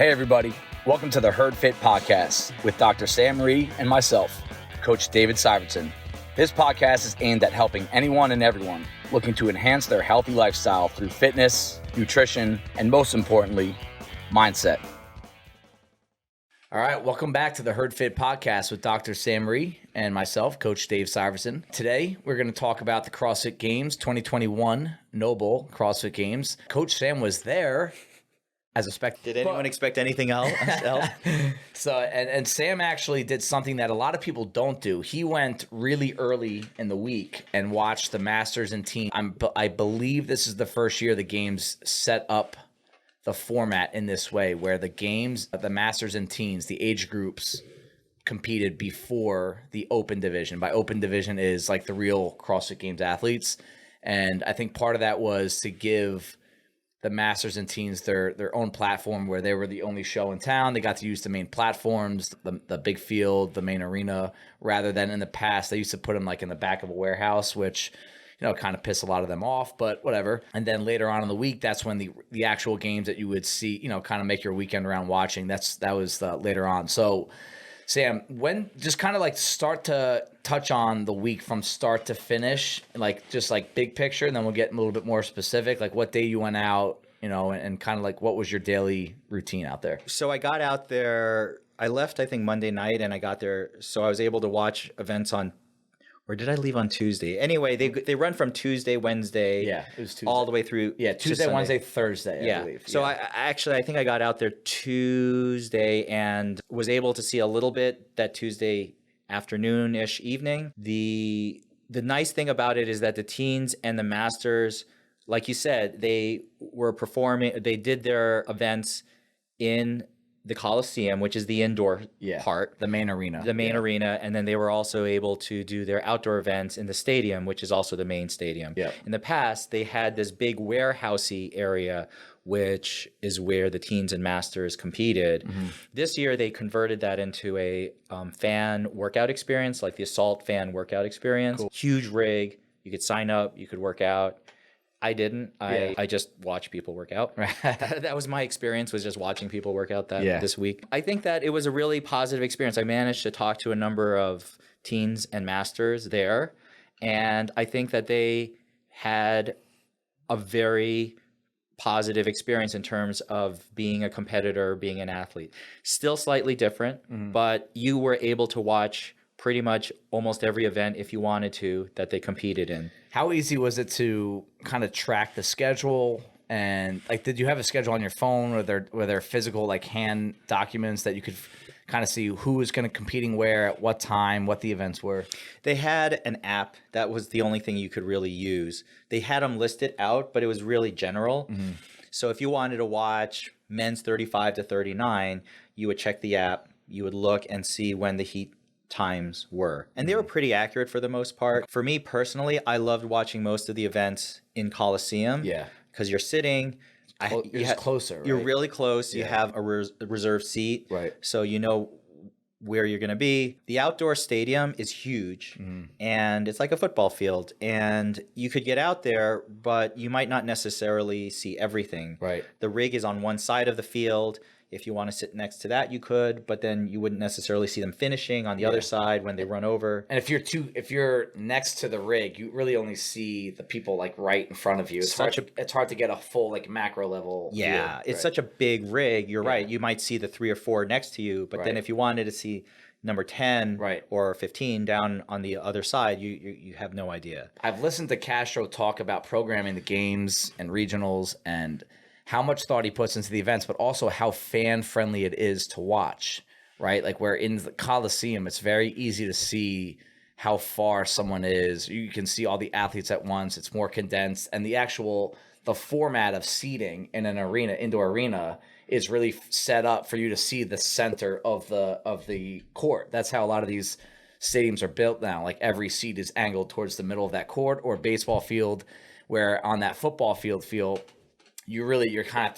Hey everybody, welcome to the Herd Fit Podcast with Dr. Sam Rhee and myself, Coach David Syvertsen. This podcast is aimed at helping anyone and everyone looking to enhance their healthy lifestyle through fitness, nutrition, and most importantly, mindset. All right, welcome back to the Herd Fit Podcast with Dr. Sam Rhee and myself, Coach Dave Syvertsen. Today, we're going to talk about the CrossFit Games 2021 NOBULL CrossFit Games. Coach Sam was there as a spectator. Did anyone expect anything else? And Sam actually did something that a lot of people don't do. He went really early in the week and watched the Masters and Team. I believe this is the first year the Games set up the format in this way, where the Games, the Masters and Teens, the age groups competed before the open division. By open division is like the real CrossFit Games athletes. And I think part of that was to give the Masters and Teens their own platform, where they were the only show in town. They got to use the main platforms, the big field, the main arena, rather than in the past they used to put them like in the back of a warehouse, which kind of piss a lot of them off, but whatever. And then later on in the week, that's when the actual games that you would see, kind of make your weekend around watching. That was later on. So Sam, when just kind of like start to touch on the week from start to finish, like just like big picture, and then we'll get a little bit more specific, like what day you went out, and kind of like what was your daily routine out there? So I got out there, I left, I think Monday night, and I got there. So I was able to watch events or did I leave on Tuesday? Anyway, they run from Tuesday, Wednesday, it was Tuesday, all the way through. Yeah, Tuesday, Wednesday, Thursday, I believe. So I think I got out there Tuesday and was able to see a little bit that Tuesday afternoon-ish evening. The nice thing about it is that the teens and the masters, like you said, they were performing. They did their events in the Coliseum, which is the indoor part. The main arena. Arena. And then they were also able to do their outdoor events in the stadium, which is also the main stadium. Yeah. In the past, they had this big warehousey area, which is where the teens and masters competed. Mm-hmm. This year, they converted that into a fan workout experience, like the Assault fan workout experience. Cool. Huge rig. You could sign up. You could work out. I didn't. I just watch people work out. That was my experience, was just watching people work out this week. I think that it was a really positive experience. I managed to talk to a number of teens and masters there, and I think that they had a very positive experience in terms of being a competitor, being an athlete. Still slightly different, but you were able to watch pretty much almost every event, if you wanted to, that they competed in. How easy was it to kind of track the schedule? And like, did you have a schedule on your phone, or were there physical like hand documents that you could kind of see who was going to competing where at what time, what the events were? They had an app. That was the only thing you could really use. They had them listed out, but it was really general. Mm-hmm. So if you wanted to watch men's 35 to 39, you would check the app. You would look and see when the heat times were, and they were pretty accurate for the most part. For me personally, I loved watching most of the events in Coliseum, because you're sitting, you're closer, right? You're really close. You have a reserved seat, right? So you know where you're going to be. The outdoor stadium is huge, and it's like a football field, and you could get out there, but you might not necessarily see everything. Right. The rig is on one side of the field. If you want to sit next to that, you could, but then you wouldn't necessarily see them finishing on the other side when they run over. And if you're next to the rig, you really only see the people like right in front of you. It's hard to get a full like macro level view. It's such a big rig. You're right. You might see the 3 or 4 next to you, but then if you wanted to see number 10 or 15 down on the other side, you have no idea. I've listened to Castro talk about programming the games and regionals and how much thought he puts into the events, but also how fan-friendly it is to watch, right? Like where in the Coliseum, it's very easy to see how far someone is. You can see all the athletes at once. It's more condensed. And the format of seating in an arena, indoor arena, is really set up for you to see the center of the court. That's how a lot of these stadiums are built now. Like every seat is angled towards the middle of that court, or baseball field, where on that football field, you have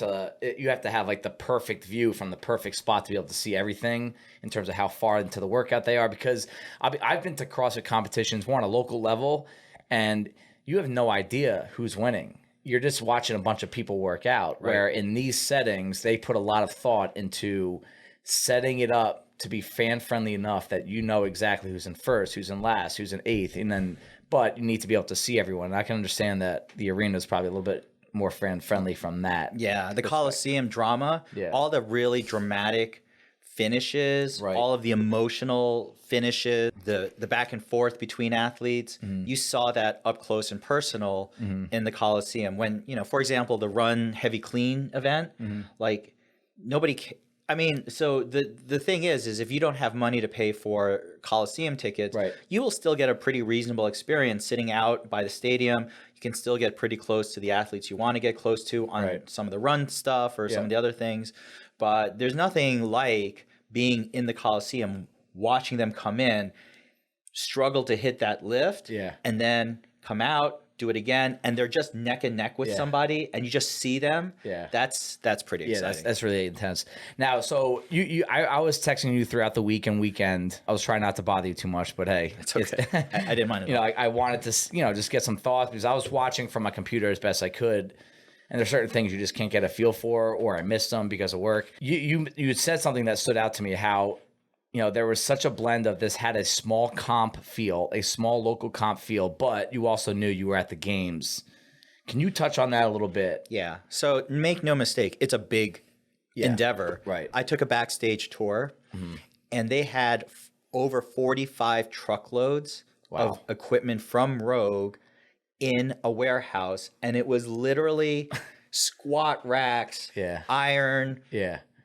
to have like the perfect view from the perfect spot to be able to see everything in terms of how far into the workout they are. Because I've been to CrossFit competitions more on a local level, and you have no idea who's winning. you're just watching a bunch of people work out, where in these settings, they put a lot of thought into setting it up to be fan friendly enough that you know exactly who's in first, who's in last, who's in eighth, and then, but you need to be able to see everyone. And I can understand that the arena is probably a little bit more fan friendly from that. Yeah, the Coliseum drama, all the really dramatic finishes, all of the emotional finishes, the back and forth between athletes. You saw that up close and personal in the Coliseum when, you know, for example, the run heavy clean event, like nobody I mean, so the thing is if you don't have money to pay for Coliseum tickets, you will still get a pretty reasonable experience sitting out by the stadium. You can still get pretty close to the athletes you want to get close to on some of the run stuff or some of the other things. But there's nothing like being in the Coliseum, watching them come in, struggle to hit that lift, and then come out, do it again, and they're just neck and neck with somebody, and you just see them. That's pretty exciting. That's really intense. Now, so I was texting you throughout the week and weekend. I was trying not to bother you too much, but hey, it's okay. I didn't mind it. You know, I wanted to, you know, just get some thoughts because I was watching from my computer as best I could. And there's certain things you just can't get a feel for, or I missed them because of work. You said something that stood out to me, how, you know, there was such a blend of this had a small comp feel, a small local comp feel, but you also knew you were at the games. Can you touch on that a little bit? Yeah. So make no mistake, it's a big endeavor. Right. I took a backstage tour and they had over 45 truckloads of equipment from Rogue in a warehouse, and it was literally squat racks, iron,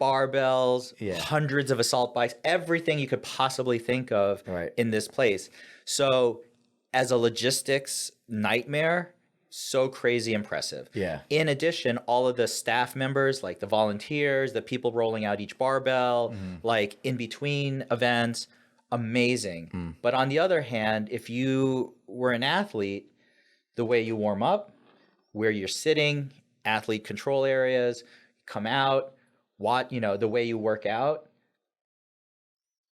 barbells, hundreds of assault bikes, everything you could possibly think of in this place. So as a logistics nightmare, so crazy impressive. In addition, all of the staff members, like the volunteers, the people rolling out each barbell, like in between events, amazing. But on the other hand, if you were an athlete, the way you warm up, where you're sitting, athlete control areas, come out, you know, the way you work out,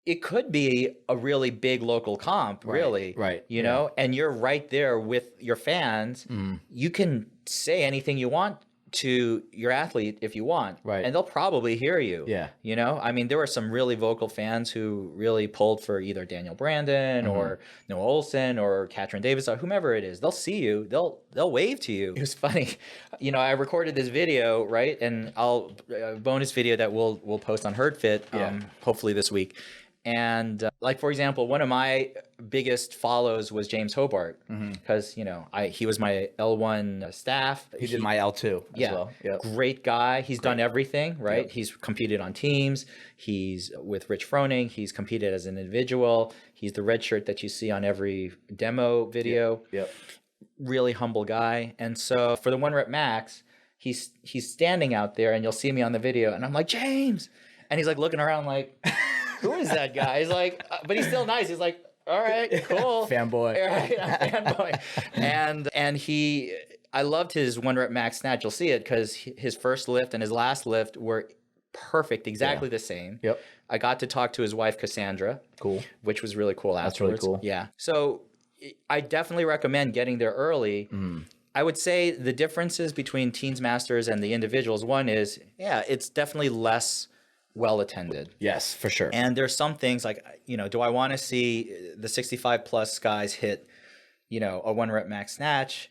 it could be a really big local comp, really, you know, and you're right there with your fans. You can say anything you want to your athlete if you want, and they'll probably hear you. You know, I mean, there were some really vocal fans who really pulled for either Daniel Brandon or Noah Olson or Katrin Davis or whomever it is. They'll see you, they'll wave to you. It was funny, you know, I recorded this video, and I'll bonus video that we'll post on HerdFit hopefully this week. And like, for example, one of my biggest follows was James Hobart, because, you know, he was my L1 staff. He did my L2 as well. Great guy. He's done everything, He's competed on teams. He's with Rich Froning. He's competed as an individual. He's the red shirt that you see on every demo video. Really humble guy. And so for the 1 rep max, he's standing out there, and you'll see me on the video, and I'm like, James, and he's like looking around like, who is that guy? He's like, but he's still nice. He's like, all right, cool. Fanboy. Fanboy. And I loved his 1 rep max snatch. You'll see it because his first lift and his last lift were perfect, exactly the same. I got to talk to his wife, Cassandra. Cool. Which was really cool afterwards. That's really cool. Yeah. So I definitely recommend getting there early. I would say the differences between Teens Masters and the individuals, one is, it's definitely less well attended. Yes, for sure. And there's some things like, you know, do I want to see the 65 plus guys hit, you know, a 1 rep max snatch?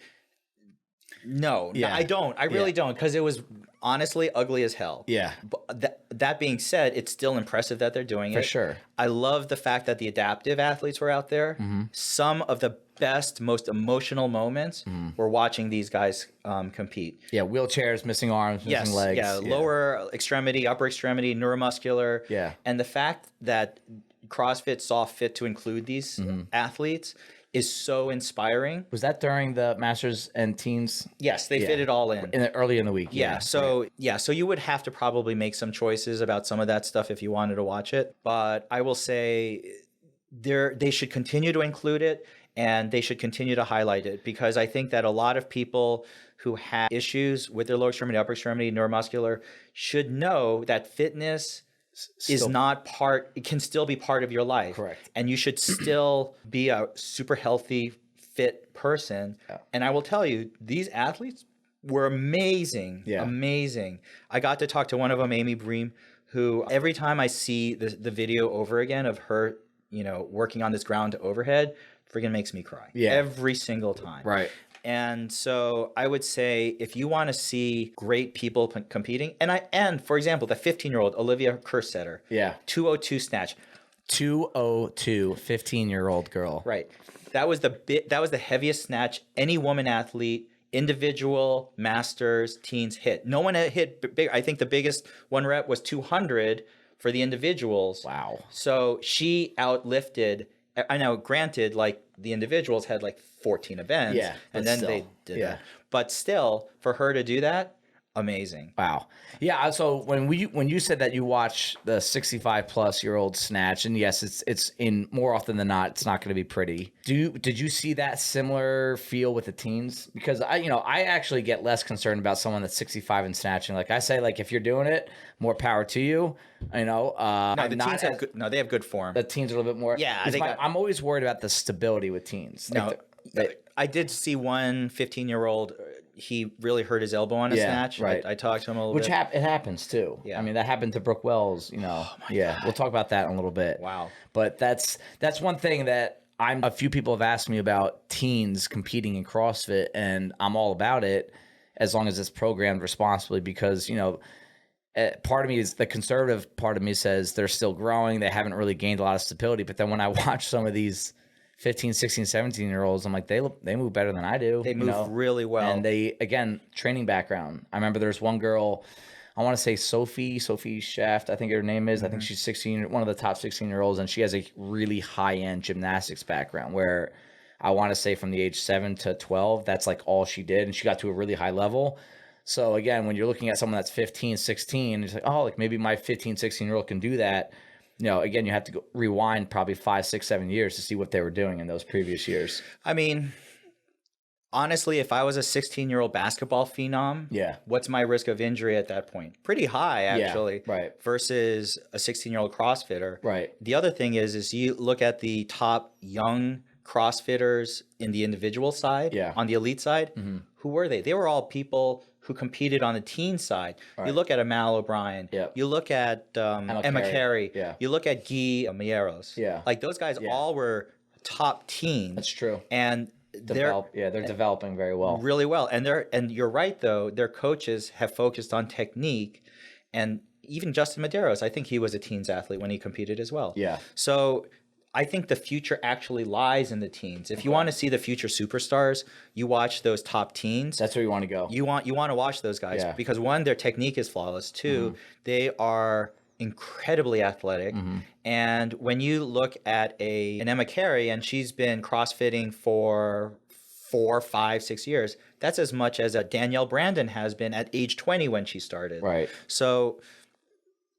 No, I don't. I really don't, because it was honestly ugly as hell. But that being said, it's still impressive that they're doing it. For sure. I love the fact that the adaptive athletes were out there. Some of the best, most emotional moments were watching these guys compete. Wheelchairs, missing arms, missing legs. Lower extremity, upper extremity, neuromuscular. And the fact that CrossFit saw fit to include these athletes is so inspiring. Was that during the Masters and Teens? Yes, they fit it all in. Early in the week. So you would have to probably make some choices about some of that stuff if you wanted to watch it. But I will say they should continue to include it, and they should continue to highlight it, because I think that a lot of people who have issues with their lower extremity, upper extremity, neuromuscular should know that fitness is not part, it can still be part of your life. Correct. And you should still be a super healthy, fit person. And I will tell you, these athletes were amazing. Yeah. Amazing. I got to talk to one of them, Amy Bream, who every time I see the video over again of her, working on this ground to overhead, friggin' makes me cry. Yeah. Every single time. Right. And so I would say if you want to see great people competing, and for example, the 15-year-old Olivia Kerstetter, Yeah. 202 snatch. 202, 15-year-old girl. Right. That was the heaviest snatch any woman athlete, individual, masters, teens hit. No one had hit big. I think the biggest one rep was 200 for the individuals. Wow. So she outlifted. I know, granted, like the individuals had like 14 events, and then they did that. But still, for her to do that, amazing. Wow. Yeah. So when you said that you watch the 65-plus-year-old snatch, and yes, it's in more often than not, it's not going to be pretty. Did you see that similar feel with the teens? Because I actually get less concerned about someone that's 65 and snatching. Like I say, like if you're doing it, more power to you. No, the teens have good. No, they have good form. The teens are a little bit more. Yeah, I'm always worried about the stability with teens. I did see one 15-year-old. He really hurt his elbow on a snatch. Right. I talked to him a little bit. It happens too. Yeah. I mean, that happened to Brooke Wells, God. We'll talk about that in a little bit. Wow. But that's one thing that a few people have asked me about teens competing in CrossFit, and I'm all about it as long as it's programmed responsibly because, part of me is the conservative part of me says they're still growing. They haven't really gained a lot of stability. But then when I watch some of these 15, 16, 17-year-olds, I'm like, they move better than I do. They move really well. And they, again, training background. I remember there's one girl, I want to say Sophie Shaft, I think her name is. I think she's 16, one of the top 16-year-olds, and she has a really high-end gymnastics background where I want to say from the age 7 to 12, that's like all she did, and she got to a really high level. So, again, when you're looking at someone that's 15, 16, it's like, oh, like maybe my 15, 16-year-old can do that. Again, you have to rewind probably 5, 6, 7 years to see what they were doing in those previous years. I mean, honestly, if I was a 16-year-old basketball phenom, what's my risk of injury at that point? Pretty high, actually. Yeah, right. Versus a 16-year-old CrossFitter. Right. The other thing is you look at the top young CrossFitters in the individual side, on the elite side. Mm-hmm. Who were they? They were all people who competed on the teen side. Right. You look at Amal O'Brien. You look at Emma Carey. You look at Guy Mieros. Like those guys all were top teens. That's true. And they're developing very well. Really well. And you're right though, their coaches have focused on technique, and even Justin Medeiros, I think he was a teens athlete when he competed as well. Yeah. So I think the future actually lies in the teens. If you want to see the future superstars, you watch those top teens. That's where you want to go. You want to watch those guys because one, their technique is flawless. Two, they are incredibly athletic. And when you look at an Emma Carey, and she's been CrossFitting for 4, 5, 6 years, that's as much as a Danielle Brandon has been at age 20 when she started. Right. So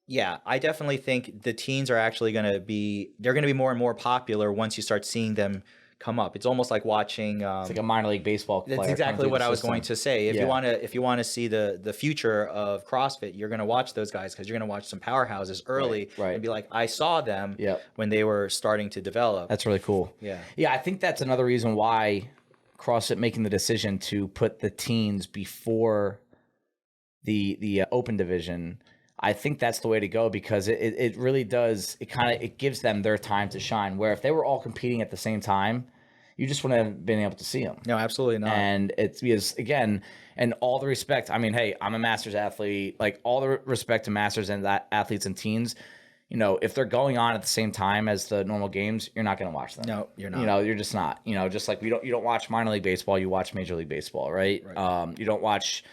yeah, I definitely think the teens are actually going to be more and more popular once you start seeing them come up. It's almost like watching it's like a minor league baseball player. That's exactly what I was going to say. If you want to see the future of CrossFit, you're going to watch those guys because you're going to watch some powerhouses early and be like, I saw them when they were starting to develop. That's really cool. Yeah, I think that's another reason why CrossFit making the decision to put the teens before the open division. I think that's the way to go because it really does. It gives them their time to shine. Where if they were all competing at the same time, you just wouldn't have been able to see them. No, absolutely not. And it's because, again, and all the respect. I mean, hey, I'm a masters athlete. Like all the respect to masters and athletes and teens. If they're going on at the same time as the normal games, you're not going to watch them. No, you're not. You're just not. Just like you don't watch minor league baseball, you watch Major League Baseball, right? You don't watch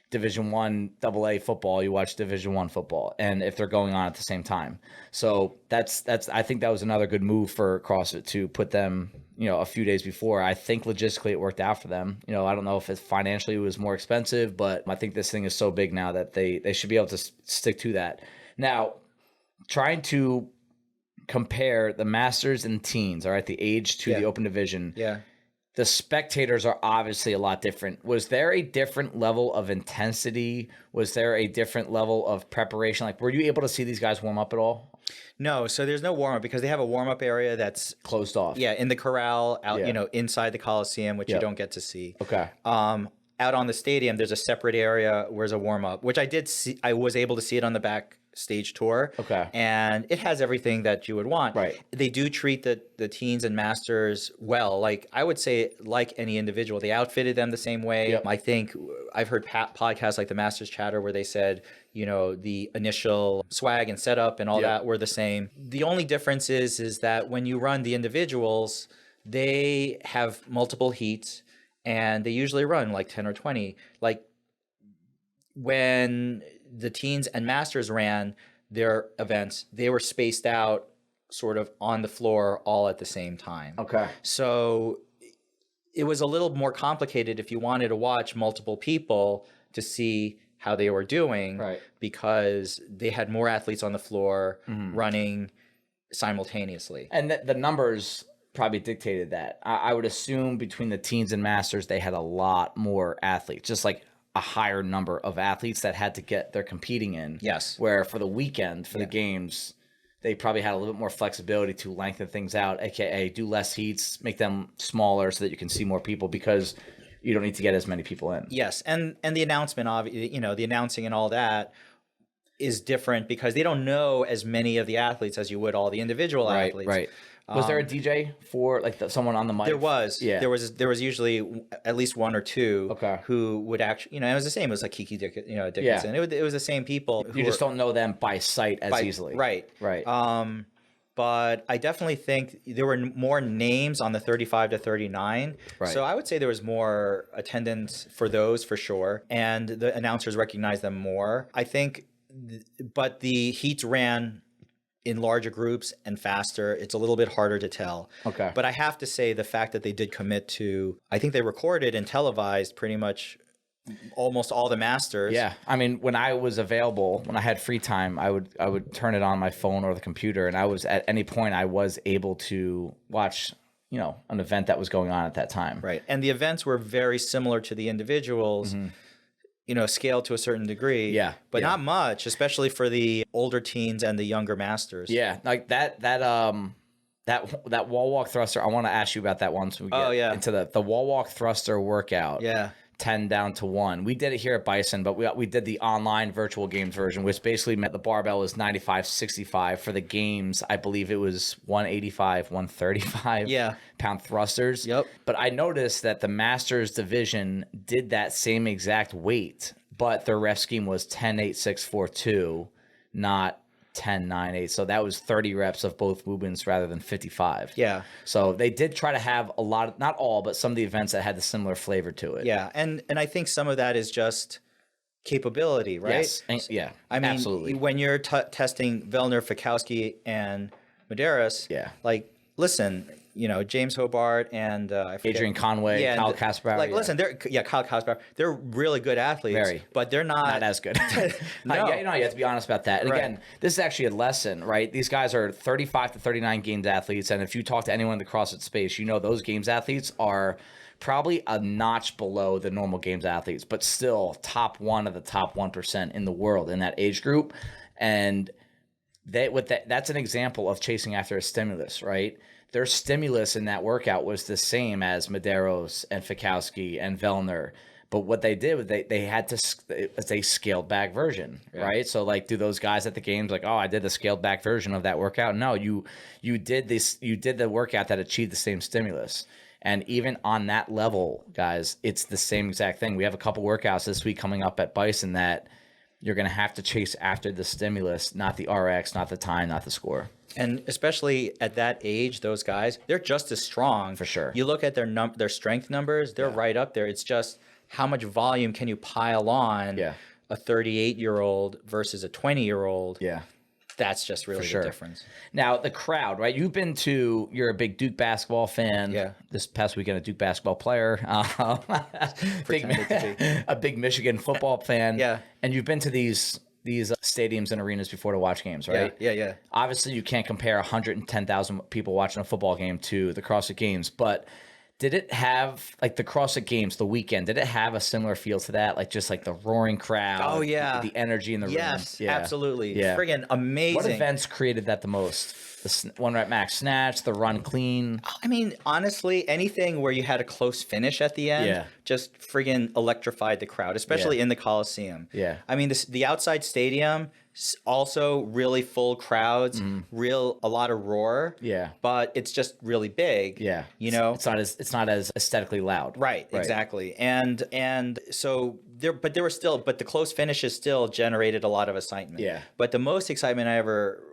Division I AA football, you watch Division I football, and if they're going on at the same time. So that's I think that was another good move for CrossFit to put them, a few days before. I think logistically it worked out for them. I don't know if it financially was more expensive, but I think this thing is so big now that they should be able to stick to that. Now, trying to compare the masters and teens, all right, the age to the open division. Yeah. The spectators are obviously a lot different. Was there a different level of intensity? Was there a different level of preparation? Like, were you able to see these guys warm up at all? No, so there's no warm up because they have a warm up area that's closed off. Yeah, in the corral, out inside the Coliseum, which you don't get to see. Okay. out on the stadium, there's a separate area where's a warm up, which I did see. I was able to see it on the backstage tour. Okay. And it has everything that you would want. Right. They do treat the teens and masters well. Like I would say, like any individual, they outfitted them the same way. Yep. I think I've heard podcasts like the Masters Chatter where they said, you know, the initial swag and setup and all that were the same. The only difference is that when you run the individuals, they have multiple heats and they usually run like 10 or 20. Like when the teens and masters ran their events, they were spaced out sort of on the floor all at the same time. Okay. So it was a little more complicated if you wanted to watch multiple people to see how they were doing, Right. because they had more athletes on the floor running simultaneously. And the numbers probably dictated that. I would assume between the teens and masters, they had a lot more athletes, just like a higher number of athletes that had to get their competing in. Yes. Where for the weekend, for the games, they probably had a little bit more flexibility to lengthen things out, aka do less heats, make them smaller so that you can see more people because you don't need to get as many people in. Yes, and the announcement, you know, the announcing and all that is different because they don't know as many of the athletes as you would all the individual athletes. Right. Was there a DJ for like someone on the mic? There was. Yeah. There was usually at least one or two who would actually, you know, it was the same. It was like Kiki Dickinson. Yeah. It was the same people. You just don't know them by sight as easily. Right. But I definitely think there were more names on the 35 to 39. Right. So I would say there was more attendance for those for sure. And the announcers recognized them more. I think, but the heats ran in larger groups and faster. It's a little bit harder to tell. Okay. But I have to say the fact that they did commit to, I think they recorded and televised pretty much almost all the masters. Yeah. I mean, when I was available, when I had free time, I would turn it on my phone or the computer, and I was at any point I was able to watch, you know, an event that was going on at that time. Right. And the events were very similar to the individuals. You know, scaled to a certain degree. Yeah. But not much, especially for the older teens and the younger masters. Yeah. Like that wall walk thruster. I want to ask you about that once we get into the wall walk thruster workout. Yeah. 10 down to 1. We did it here at Bison, but we did the online virtual games version, which basically meant the barbell was 95-65. For the games, I believe it was 185, 135 pound thrusters. Yep. But I noticed that the Masters division did that same exact weight, but their ref scheme was 10-8-6-4-2, not 10-9-8. So that was 30 reps of both movements rather than 55. Yeah. So they did try to have a lot of, not all, but some of the events that had the similar flavor to it. Yeah. And I think some of that is just capability, right? Yes. Yeah. I mean, absolutely. When you're testing Vellner, Fikowski, and Medeiros, like, listen, you know, James Hobart and Adrian Conway, Kyle Kasparov. Like, listen, Kyle Kasparov, they're really good athletes, but they're not as good. No. You have to be honest about that. And again, this is actually a lesson, right? These guys are 35 to 39 games athletes, and if you talk to anyone in the CrossFit space, you know those games athletes are probably a notch below the normal games athletes, but still top one of the top 1% in the world in that age group. And that's an example of chasing after a stimulus, right? Their stimulus in that workout was the same as Medeiros and Fikowski and Vellner. But what they did was they had to, it's a scaled back version, right? So like, do those guys at the games like, oh, I did the scaled back version of that workout? No, you did the workout that achieved the same stimulus. And even on that level, guys, it's the same exact thing. We have a couple workouts this week coming up at Bison that you're going to have to chase after the stimulus, not the RX, not the time, not the score. And especially at that age, those guys, they're just as strong. For sure. You look at their strength numbers, they're right up there. It's just how much volume can you pile on a 38-year-old versus a 20-year-old? Yeah. That's just really the difference. Now, the crowd, right? You're a big Duke basketball fan. Yeah. This past weekend, a Duke basketball player. A big Michigan football fan. Yeah. And you've been to these stadiums and arenas before to watch games, right? Yeah. Obviously, you can't compare 110,000 people watching a football game to the CrossFit Games, but did it have, like, the CrossFit Games, the weekend, did it have a similar feel to that? Like, just like the roaring crowd. Oh, yeah. The energy in the room. Yes, Yeah. absolutely. Yeah. Friggin' amazing. What events created that the most? The 1 rep max snatch, the run clean. I mean, honestly, anything where you had a close finish at the end just friggin' electrified the crowd, especially in the Coliseum. Yeah. I mean, the outside stadium, also really full crowds, a lot of roar. Yeah. But it's just really big. Yeah. You know? It's not as aesthetically loud. Right, exactly. And so there were still, but the close finishes still generated a lot of excitement. Yeah. But the most excitement I ever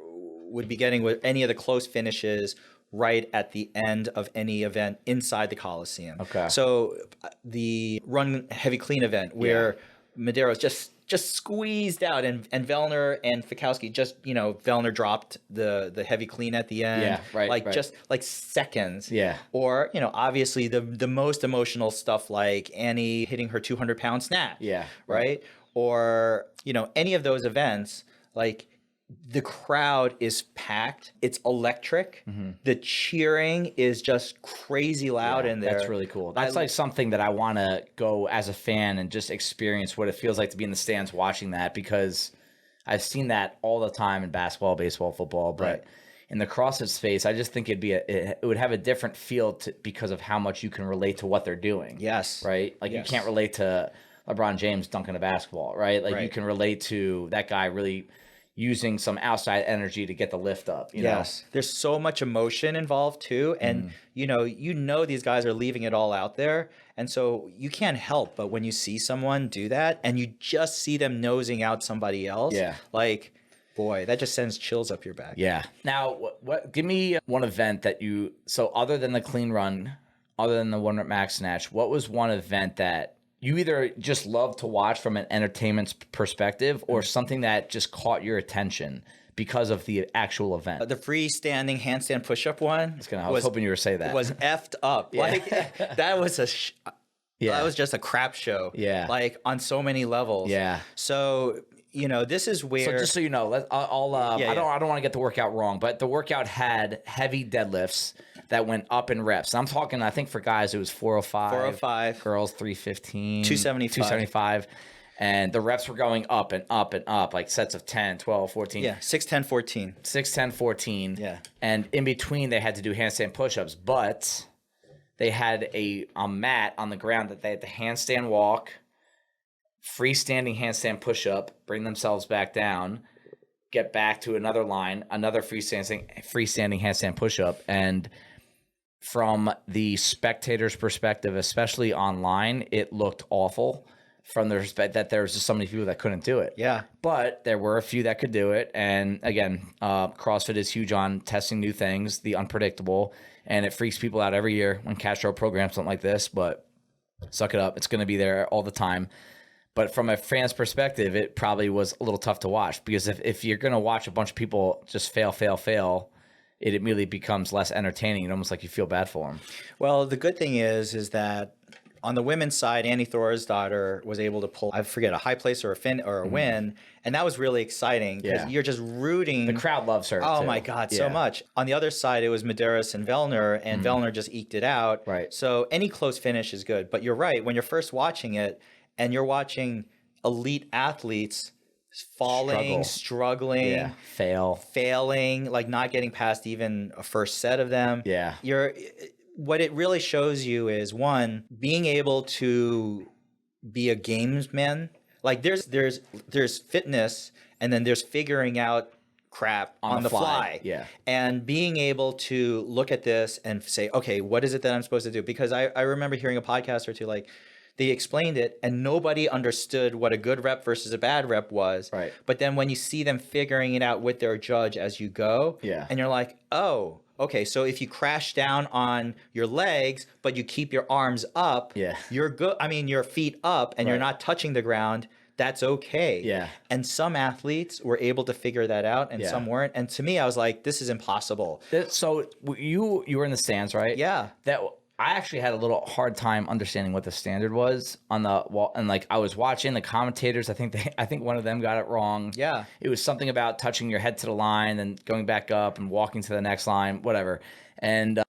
would be getting with any of the close finishes right at the end of any event inside the Coliseum. Okay. So the run heavy clean event where Medeiros just squeezed out and Vellner and Fikowski Vellner dropped the heavy clean at the end. Yeah, right. Just like seconds. Yeah. Or, obviously the most emotional stuff like Annie hitting her 200-pound snatch. Yeah. Right? Or, any of those events, like the crowd is packed. It's electric. The cheering is just crazy loud in there. That's really cool. That's like something that I want to go as a fan and just experience what it feels like to be in the stands watching that, because I've seen that all the time in basketball, baseball, football, but in the CrossFit space, I just think it would have a different feel because of how much you can relate to what they're doing. Yes. Right? Like you can't relate to LeBron James dunking a basketball, right? Like you can relate to that guy really using some outside energy to get the lift up. You know? There's so much emotion involved too. And, these guys are leaving it all out there. And so you can't help but when you see someone do that and you just see them nosing out somebody else, like, boy, that just sends chills up your back. Yeah. Now, give me one event that so other than the clean run, other than the 1 rep max snatch, what was one event that you either just love to watch from an entertainment perspective or something that just caught your attention because of the actual event? The freestanding handstand push-up one. I was hoping you were to say that. Was effed up. Like that was that was just a crap show. Yeah. Like on so many levels. Yeah. So, this is where. So just so you know, I don't want to get the workout wrong, but the workout had heavy deadlifts that went up in reps. I'm talking, I think for guys, it was 405. Girls, 315. 275. And the reps were going up and up and up, like sets of 10, 12, 14. Yeah, 6, 10, 14. 6, 10, 14. Yeah. And in between, they had to do handstand push-ups, but they had a mat on the ground that they had to handstand walk, freestanding handstand push-up, bring themselves back down, get back to another line, another freestanding handstand push-up. And from the spectator's perspective, especially online, it looked awful from the respect that there was just so many people that couldn't do it. Yeah. But there were a few that could do it. And again, CrossFit is huge on testing new things, the unpredictable, and it freaks people out every year when Castro programs something like this, but suck it up. It's going to be there all the time. But from a fan's perspective, it probably was a little tough to watch, because if you're going to watch a bunch of people just fail, it immediately becomes less entertaining and almost like you feel bad for them. Well, the good thing is that on the women's side, Annie Thorisdottir was able to pull, I forget, a high place or a win. And that was really exciting because you're just rooting. The crowd loves her. Oh too. my God, so much. On the other side, it was Medeiros and Vellner, and Vellner just eked it out. Right. So any close finish is good. But you're right. When you're first watching it and you're watching elite athletes falling, struggling, failing, like not getting past even a first set of them. Yeah. What it really shows you is, one, being able to be a gamesman. Like there's fitness, and then there's figuring out crap on the fly. Yeah. And being able to look at this and say, okay, what is it that I'm supposed to do? Because I remember hearing a podcast or two, like, they explained it and nobody understood what a good rep versus a bad rep was. Right. But then when you see them figuring it out with their judge as you go, and you're like, oh, okay, so if you crash down on your legs, but you keep your arms up, you're good. I mean, your feet up and you're not touching the ground, that's okay. Yeah. And some athletes were able to figure that out and some weren't. And to me, I was like, this is impossible. So you were in the stands, right? Yeah. I actually had a little hard time understanding what the standard was on the wall, and like I was watching the commentators. I think one of them got it wrong. Yeah, it was something about touching your head to the line and going back up and walking to the next line, whatever. And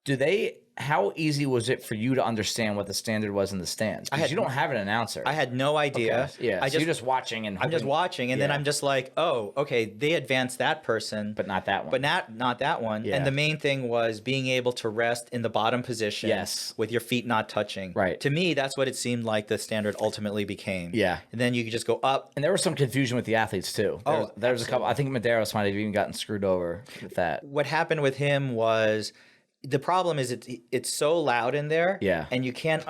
how easy was it for you to understand what the standard was in the stands? Because you don't have an announcer. I had no idea. Okay. Yeah, you're just watching and I'm just watching, and then I'm just like, oh, okay, they advanced that person, but not that one. But not that one. Yeah. And the main thing was being able to rest in the bottom position, with your feet not touching. Right. To me, that's what it seemed like the standard ultimately became. Yeah. And then you could just go up. And there was some confusion with the athletes too. There was a couple. I think Medeiros might have even gotten screwed over with that. What happened with him was, the problem is it's so loud in there, and you can't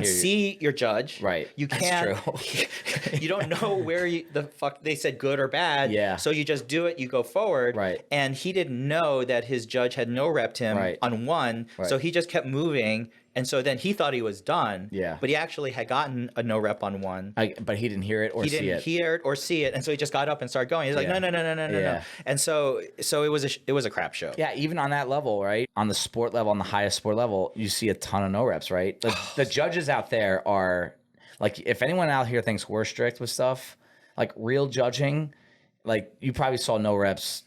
see your judge, right? You can't. You don't know where the fuck they said good or bad, So you just do it. You go forward, right? And he didn't know that his judge had no repped him on one, so he just kept moving. And so then he thought he was done, but he actually had gotten a no rep on one. But he didn't hear it or see it. He didn't hear it or see it, and so he just got up and started going. He's like, no. And so it was a crap show. Yeah, even on that level, right? On the sport level, on the highest sport level, you see a ton of no reps, right? The judges out there are like, if anyone out here thinks we're strict with stuff, like real judging, like you probably saw no reps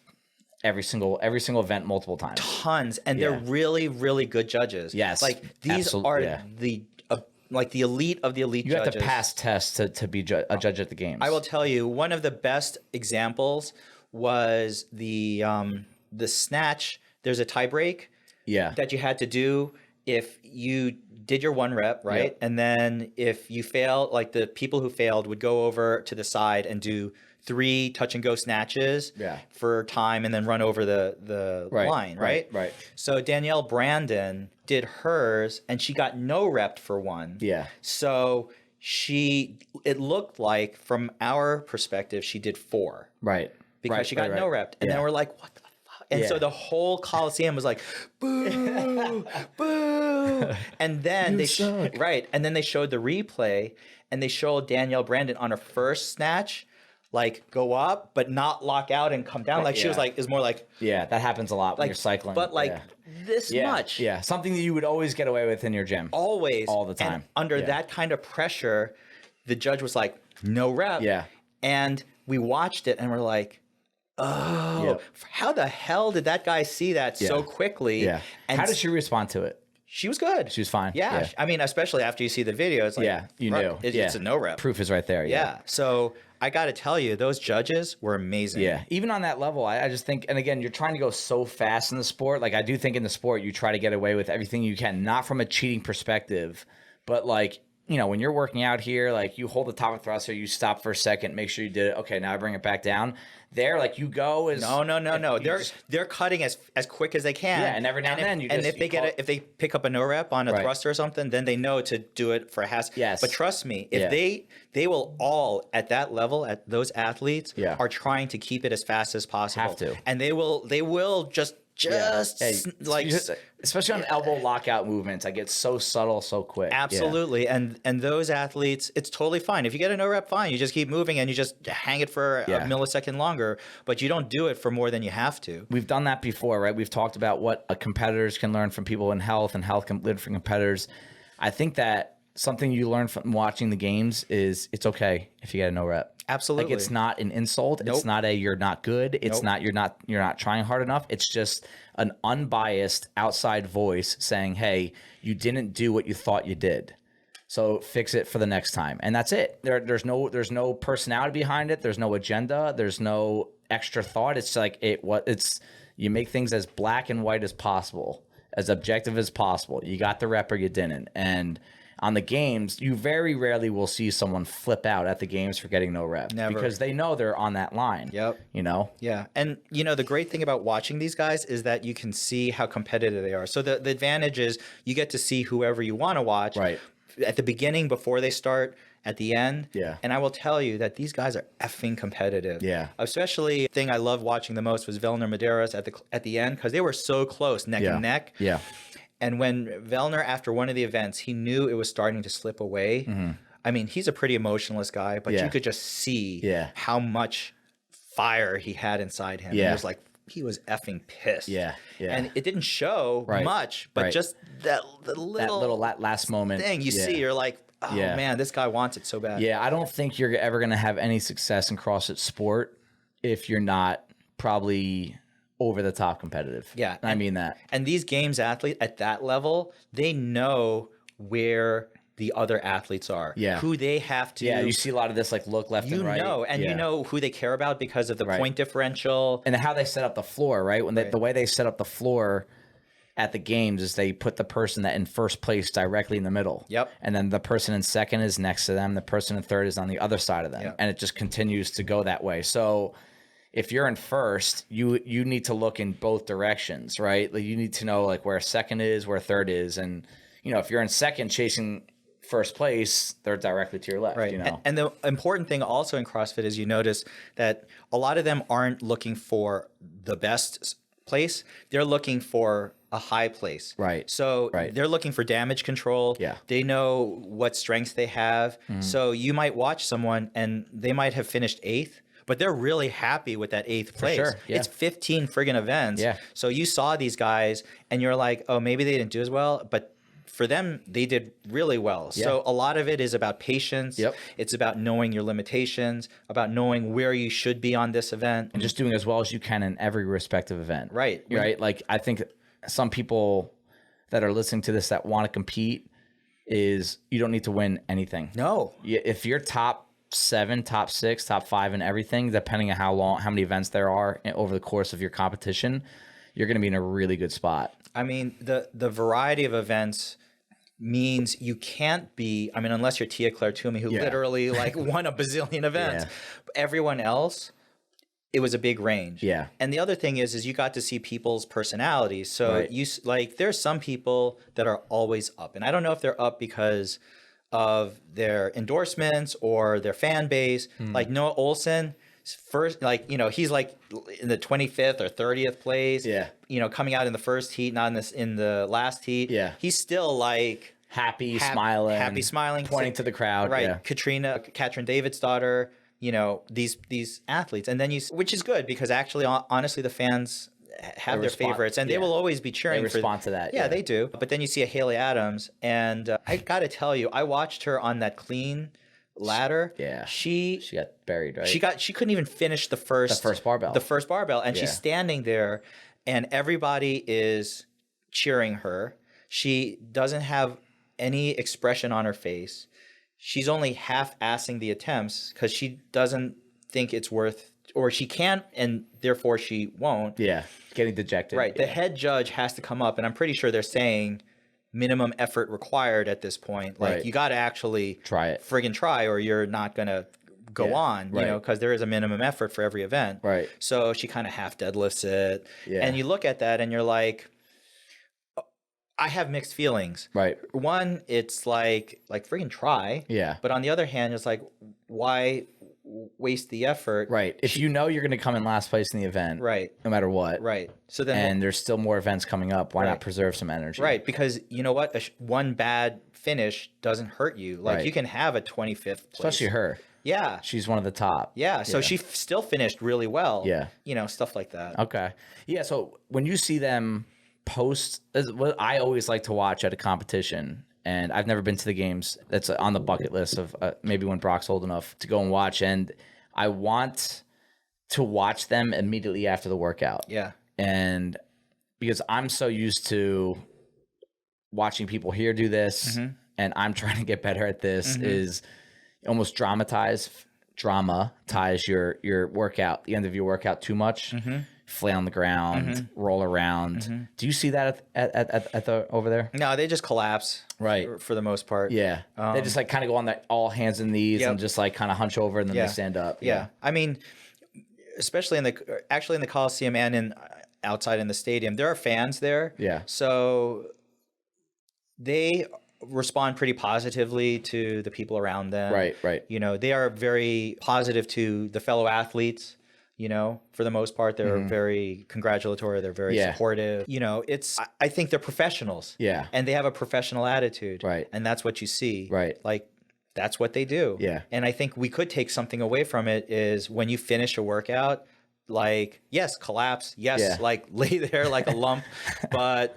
every single event multiple times. Tons, and they're really, really good judges. Yes, like these are the like the elite of the elite. You have to pass tests to be a judge at the games. I will tell you, one of the best examples was the snatch. There's a tie break. That you had to do if you did your one rep, right? And then if you failed, like the people who failed would go over to the side and do 3 touch and go snatches for time and then run over the line, right? Right. So Danielle Brandon did hers and she got no rep for one. So it looked like from our perspective, she did 4. Right. Because she got no rep. And then we're like, what the fuck? And so the whole Coliseum was like, boo, boo. And then they showed the replay and they showed Danielle Brandon on her first snatch, like go up but not lock out and come down. Like she was like, is more like, that happens a lot when you're cycling. But like this much. Something that you would always get away with in your gym. Always. All the time. And under that kind of pressure, the judge was like, no rep. And we watched it and we're like, oh, how the hell did that guy see that so quickly? And how did she respond to it? She was good. She was fine. Yeah. I mean, especially after you see the video, it's like, you knew. It's a no rep. Proof is right there. Yeah. So I got to tell you, those judges were amazing. Yeah. Even on that level, I just think, and again, you're trying to go so fast in the sport. Like I do think in the sport, you try to get away with everything you can, not from a cheating perspective, but like, you know, when you're working out here, like you hold the top of thruster, you stop for a second, make sure you did it. Okay, now I bring it back down. There, like you go is no. They're cutting as quick as they can. Yeah, and every now and then if they pick up a no rep on a thruster or something, then they know to do it for a has. Yes. But trust me, if they will all at that level, at those athletes are trying to keep it as fast as possible. Have to. And they will just like especially on elbow lockout movements, I get so subtle so quick. Absolutely. And those athletes, it's totally fine. If you get a no rep, fine. You just keep moving and you just hang it for a millisecond longer, but you don't do it for more than you have to. We've done that before, right? We've talked about what competitors can learn from people in health and health can learn from competitors. I think that something you learn from watching the games is it's okay if you get a no rep. Absolutely. Like it's not an insult. It's not a you're not good. It's not you're not trying hard enough. It's just an unbiased outside voice saying, "Hey, you didn't do what you thought you did. So fix it for the next time." And that's it. There's no personality behind it. There's no agenda. There's no extra thought. It's like you make things as black and white as possible, as objective as possible. You got the rep or you didn't. And on the games, you very rarely will see someone flip out at the games for getting no rep. Never. Because they know they're on that line. Yep. You know? Yeah. And, you know, the great thing about watching these guys is that you can see how competitive they are. So the advantage is you get to see whoever you want to watch. Right. At the beginning, before they start, at the end. Yeah. And I will tell you that these guys are effing competitive. Yeah. Especially the thing I loved watching the most was Vellner Medeiros at the end because they were so close, neck and neck. Yeah. And when Vellner, after one of the events, he knew it was starting to slip away. Mm-hmm. I mean, he's a pretty emotionless guy, but you could just see how much fire he had inside him. Yeah. It was like he was effing pissed. Yeah. Yeah. And it didn't show much, but just that little last moment thing you see, you're like, oh man, this guy wants it so bad. Yeah, I don't think you're ever going to have any success in CrossFit sport if you're not probably over the top competitive. Yeah. I mean that. And these games athletes at that level, they know where the other athletes are. Yeah. Who they have to. Yeah, you see a lot of this like look left and right. You know who they care about because of the point differential. And how they set up the floor, right? When the way they set up the floor at the games is they put the person that in first place directly in the middle. Yep. And then the person in second is next to them. The person in third is on the other side of them. Yep. And it just continues to go that way. So if you're in first, you need to look in both directions, right? Like you need to know like where second is, where third is. And, you know, if you're in second chasing first place, they're directly to your left, right. You know? And the important thing also in CrossFit is you notice that a lot of them aren't looking for the best place. They're looking for a high place. Right. So they're looking for damage control. Yeah. They know what strengths they have. So you might watch someone and they might have finished 8th, but they're really happy with that 8th place. sure. Yeah. It's 15 friggin' events. Yeah. So you saw these guys and you're like, oh, maybe they didn't do as well, but for them, they did really well. Yeah. So a lot of it is about patience. Yep. It's about knowing your limitations, about knowing where you should be on this event. And just doing as well as you can in every respective event. Right. Right. Like I think some people that are listening to this that want to compete is you don't need to win anything. No. If you're top 7, top 6, top 5 in everything, depending on how many events there are over the course of your competition, you're going to be in a really good spot. I mean, the variety of events means you can't be, I mean, unless you're Tia Claire Toomey, who literally like won a bazillion events. Everyone else, it was a big range. Yeah. And the other thing is you got to see people's personalities. So you like, there's some people that are always up, and I don't know if they're up because of their endorsements or their fan base. Like Noah Olsen, first, like, you know, he's like in the 25th or 30th place. Yeah. You know, coming out in the first heat, not in the last heat. Yeah. He's still like happy, smiling, pointing to the crowd. Right. Yeah. Katrin David's daughter, you know, these athletes. And then which is good because actually, honestly, the fans have their favorites and they will always be cheering. They respond to that. Yeah, they do. But then you see a Haley Adams, and I got to tell you, I watched her on that clean ladder. Yeah. She got buried, right? She couldn't even finish the first barbell. The first barbell. And she's standing there and everybody is cheering her. She doesn't have any expression on her face. She's only half-assing the attempts because she doesn't think it's worth, or she can't, and therefore she won't. Yeah, getting dejected. Right. The head judge has to come up, and I'm pretty sure they're saying minimum effort required at this point. Like you got to actually friggin' try, or you're not going to go on, you know, because there is a minimum effort for every event. Right. So she kind of half deadlifts it. Yeah. And you look at that and you're like, I have mixed feelings. Right. One, it's like friggin' try. Yeah. But on the other hand, it's like, why waste the effort? Right. If you know you're going to come in last place in the event, right, no matter what, right. So then, and there's still more events coming up, why not preserve some energy? Right. Because you know what, one bad finish doesn't hurt you. Like you can have a 25th place. Especially her. Yeah. She's one of the top. Yeah. So she still finished really well. Yeah. You know, stuff like that. Okay. Yeah. So when you see them post, what I always like to watch at a competition, and I've never been to the games. That's on the bucket list of maybe when Brock's old enough to go and watch. And I want to watch them immediately after the workout. Yeah. And because I'm so used to watching people here do this, and I'm trying to get better at this, is almost dramatize your workout, the end of your workout too much. Flail on the ground, roll around. Do you see that at the over there? No, they just collapse. Right. For the most part. Yeah. They just like kind of go on that all hands and knees and just like kind of hunch over and then they stand up. Yeah. I mean, especially in the Coliseum and outside in the stadium, there are fans there. Yeah. So they respond pretty positively to the people around them. Right. You know, they are very positive to the fellow athletes. You know, for the most part, they're very congratulatory. They're very supportive. You know, I think they're professionals. Yeah. And they have a professional attitude. Right. And that's what you see. Right. Like, that's what they do. Yeah. And I think we could take something away from it is when you finish a workout, like, yes, collapse. Yes, like lay there like a lump. But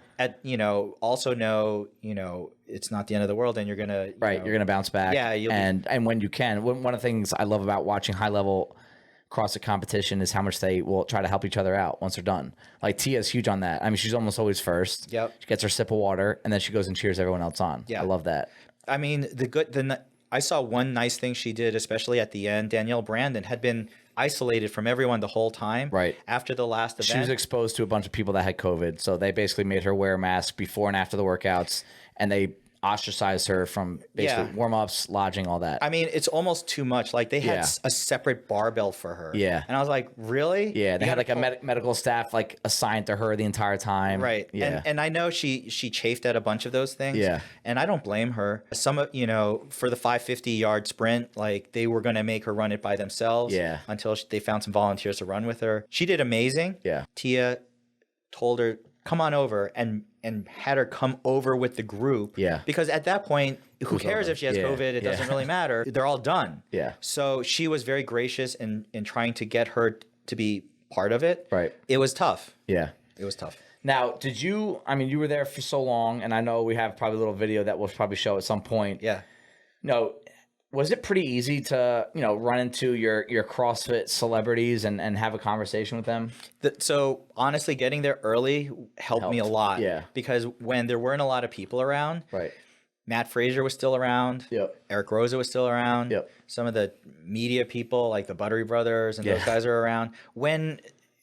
also know, it's not the end of the world and you're going to. You're going to bounce back. Yeah. And when you can. One of the things I love about watching high level CrossFit competition is how much they will try to help each other out once they're done. Like Tia's huge on that. I mean, she's almost always first. Yep. She gets her sip of water and then she goes and cheers everyone else on. Yeah. I love that. I mean, I saw one nice thing she did, especially at the end. Danielle Brandon had been isolated from everyone the whole time. Right. After the last event. She was exposed to a bunch of people that had COVID. So they basically made her wear a mask before and after the workouts. And they ostracized her from basically warm-ups, lodging, all that. I mean, it's almost too much. Like they had a separate barbell for her. Yeah. And I was like, really? Yeah, they had like a medical staff like assigned to her the entire time. Right. Yeah. And I know she chafed at a bunch of those things. Yeah. And I don't blame her. Some of, for the 550-yard sprint, like they were going to make her run it by themselves. Yeah. Until they found some volunteers to run with her. She did amazing. Yeah. Tia told her, come on over, and had her come over with the group. Yeah. Because at that point, who cares over? if she has Yeah. COVID? It doesn't really matter. They're all done. Yeah. So she was very gracious in trying to get her to be part of it. Right. It was tough. Yeah. It was tough. Now, you were there for so long, and I know we have probably a little video that we'll probably show at some point. Yeah. No, was it pretty easy to, run into your CrossFit celebrities and have a conversation with them? So honestly, getting there early helped me a lot. Yeah. Because when there weren't a lot of people around, Right. Matt Frazier was still around. Yep. Eric Rosa was still around. Yep. Some of the media people like the Buttery Brothers and those guys are around. When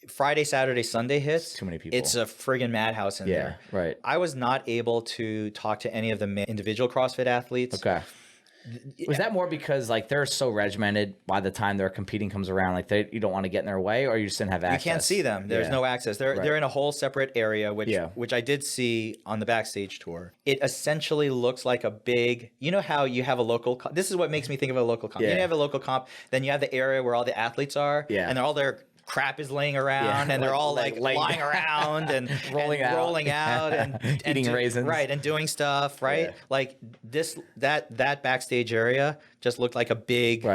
Friday, Saturday, Sunday hits, too many people. It's a friggin' madhouse in there. Right. I was not able to talk to any of the individual CrossFit athletes. Okay. Was that more because like they're so regimented by the time their competing comes around, like you don't want to get in their way, or you just didn't have access? You can't see them. There's no access. They're in a whole separate area, which I did see on the backstage tour. It essentially looks like a big, how you have a local, this is what makes me think of a local comp. Yeah. You have a local comp, then you have the area where all the athletes are, and all their crap is laying around, and they're all like lying around and rolling out and eating raisins, right, and doing stuff, right? Yeah. Like that backstage area just looked like a big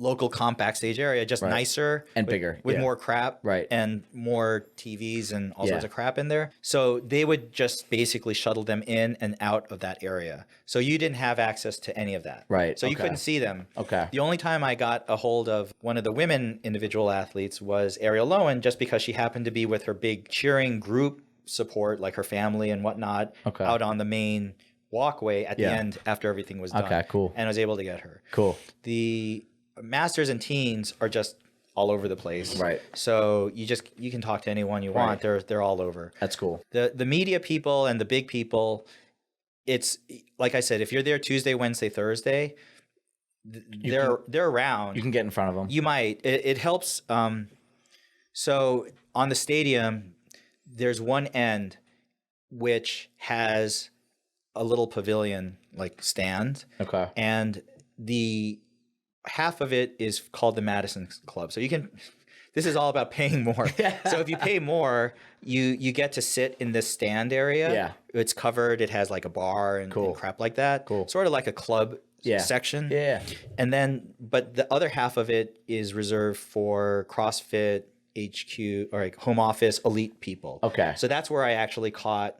local comp backstage area, just nicer and bigger with more crap, right, and more TVs and all sorts of crap in there. So they would just basically shuttle them in and out of that area. So you didn't have access to any of that, right? So you couldn't see them. Okay. The only time I got a hold of one of the women individual athletes was Ariel Lowen, just because she happened to be with her big cheering group support, like her family and whatnot, out on the main walkway at the end after everything was done. Okay, cool. And I was able to get her. Cool. The masters and teens are just all over the place. Right. So you can talk to anyone you want. They're all over. That's cool. The media people and the big people, it's like I said, if you're there Tuesday, Wednesday, Thursday, they're around. You can get in front of them. You might. It helps. So on the stadium, there's one end which has a little pavilion like stand. Okay. And the half of it is called the Madison Club. So this is all about paying more. So if you pay more, you get to sit in this stand area. Yeah. It's covered. It has like a bar and crap like that. Cool. Sort of like a club section. Yeah. And then, but the other half of it is reserved for CrossFit HQ or like home office elite people. Okay. So that's where I actually caught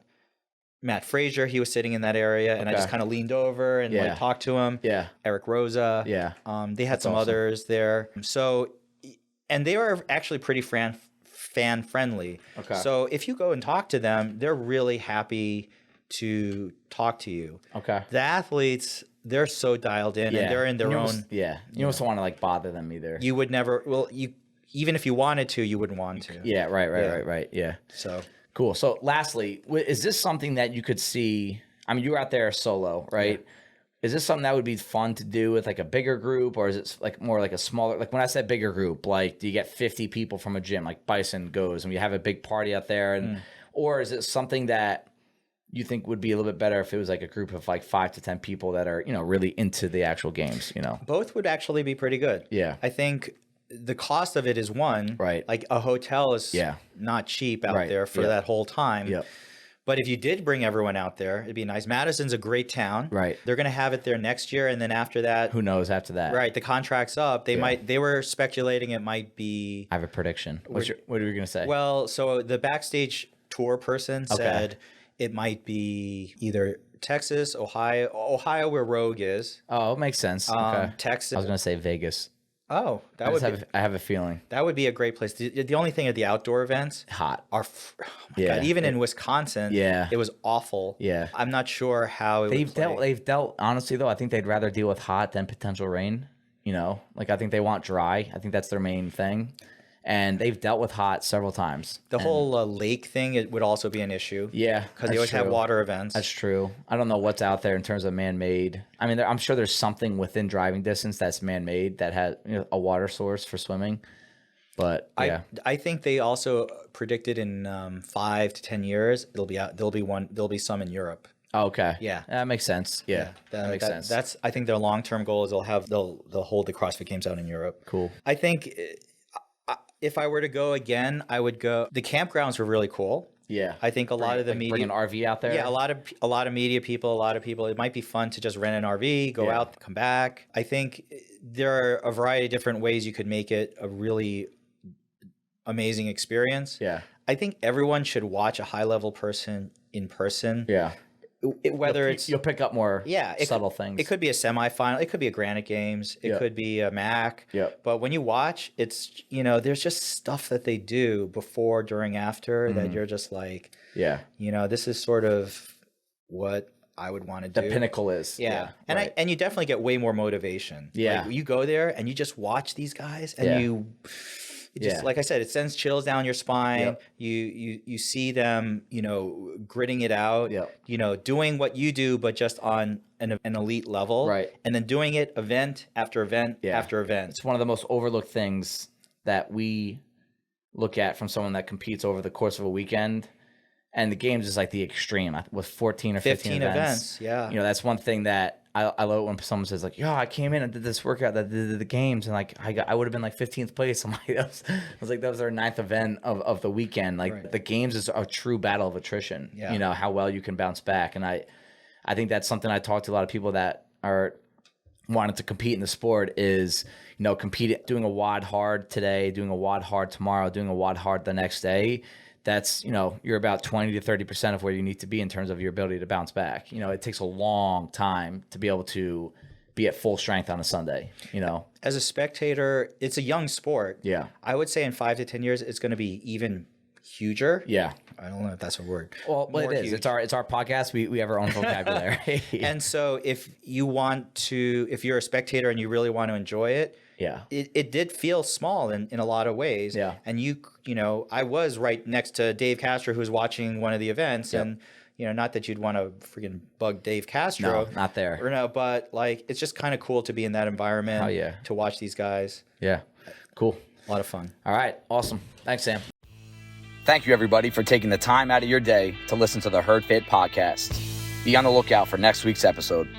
Matt Frazier. He was sitting in that area, and I just kind of leaned over and like talked to him. Yeah. Eric Rosa. Yeah. They had some others there. So, and they were actually pretty fan friendly. Okay. So if you go and talk to them, they're really happy to talk to you. Okay. The athletes, they're so dialed in, and they're in their own. You don't want to like bother them either. You would never. Well, even if you wanted to, you wouldn't want to. Yeah. Right. Yeah. So. Cool. So lastly, is this something that you could see? I mean, you were out there solo, right? Yeah. Is this something that would be fun to do with like a bigger group, or is it like more like a smaller, like when I said bigger group, like do you get 50 people from a gym like Bison goes and we have a big party out there, and or is it something that you think would be a little bit better if it was like a group of like 5 to 10 people that are, really into the actual games, Both would actually be pretty good. Yeah. I think the cost of it is one. Right. Like a hotel is not cheap out there for that whole time. Yep. But if you did bring everyone out there, it'd be nice. Madison's a great town. Right. They're going to have it there next year. And then after that, who knows after that? Right. The contract's up. They were speculating it might be. I have a prediction. What are you going to say? Well, so the backstage tour person said it might be either Texas, Ohio where Rogue is. Oh, it makes sense. Okay. Texas. I was going to say Vegas. Oh, that would be, I have a feeling. that would be a great place. The only thing at the outdoor events Hot. are, oh my God, even in Wisconsin, it was awful. Yeah. I'm not sure how it would play. They've dealt, honestly, though, I think they'd rather deal with hot than potential rain. You know, like I think they want dry. I think that's their main thing. And they've dealt with hot several times. The whole lake thing, it would also be an issue. Yeah. Because they always have water events. That's true. I don't know what's out there in terms of man-made. I mean, I'm sure there's something within driving distance that's man-made that has, you know, a water source for swimming. But yeah, I think they also predicted in 5 to 10 years it'll be out. There'll be some in Europe. Okay. Yeah. That makes sense. Yeah. That makes sense. That's, I think their long-term goal is they'll hold the CrossFit Games out in Europe. Cool. I think if I were to go again, I would go. The campgrounds were really cool. Yeah. I think a lot of the media bring an RV out there. Yeah, a lot of media people, a lot of people. It might be fun to just rent an RV, go out, come back. I think there are a variety of different ways you could make it a really amazing experience. Yeah. I think everyone should watch a high-level person in person. Yeah. Whether you'll pick up more subtle things. It could be a semifinal. It could be a Granite Games. It could be a MAC. Yeah. But when you watch, it's, you know, there's just stuff that they do before, during, after that you're just like, you know, this is sort of what I would want to do. The pinnacle is. Yeah. And and you definitely get way more motivation. Yeah. Like, you go there and you just watch these guys and you just, like I said, it sends chills down your spine. You see them, you know, gritting it out, you know, doing what you do, but just on an elite level. Right. And then doing it event after event after event. It's one of the most overlooked things that we look at from someone that competes over the course of a weekend. And the games is like the extreme with 14 or 15 events. Yeah. You know, that's one thing that I love it when someone says like, yo, I came in and did this workout that did the games. And like, I would have been like 15th place. I'm like, that was our 9th event of the weekend. Like the games is a true battle of attrition, you know, how well you can bounce back. And I think that's something I talk to a lot of people that are wanting to compete in the sport is, you know, doing a WOD hard today, doing a WOD hard tomorrow, doing a WOD hard the next day. That's, you know, you're about 20 to 30% of where you need to be in terms of your ability to bounce back. You know, it takes a long time to be able to be at full strength on a Sunday, you know. As a spectator, it's a young sport. Yeah. I would say in 5 to 10 years, it's going to be even huger. Yeah. I don't know if that's a word. Well, it is. Huge. It's our podcast. We have our own vocabulary. And so if you're a spectator and you really want to enjoy it, it did feel small in a lot of ways. Yeah. And you know, I was right next to Dave Castro, who was watching one of the events, and you know, not that you'd want to freaking bug Dave Castro. No, not there. Or no, but like, it's just kind of cool to be in that environment. Oh, yeah. To watch these guys. Yeah. Cool. A lot of fun. All right. Awesome. Thanks, Sam. Thank you, everybody, for taking the time out of your day to listen to the Herd Fit podcast. Be on the lookout for next week's episode.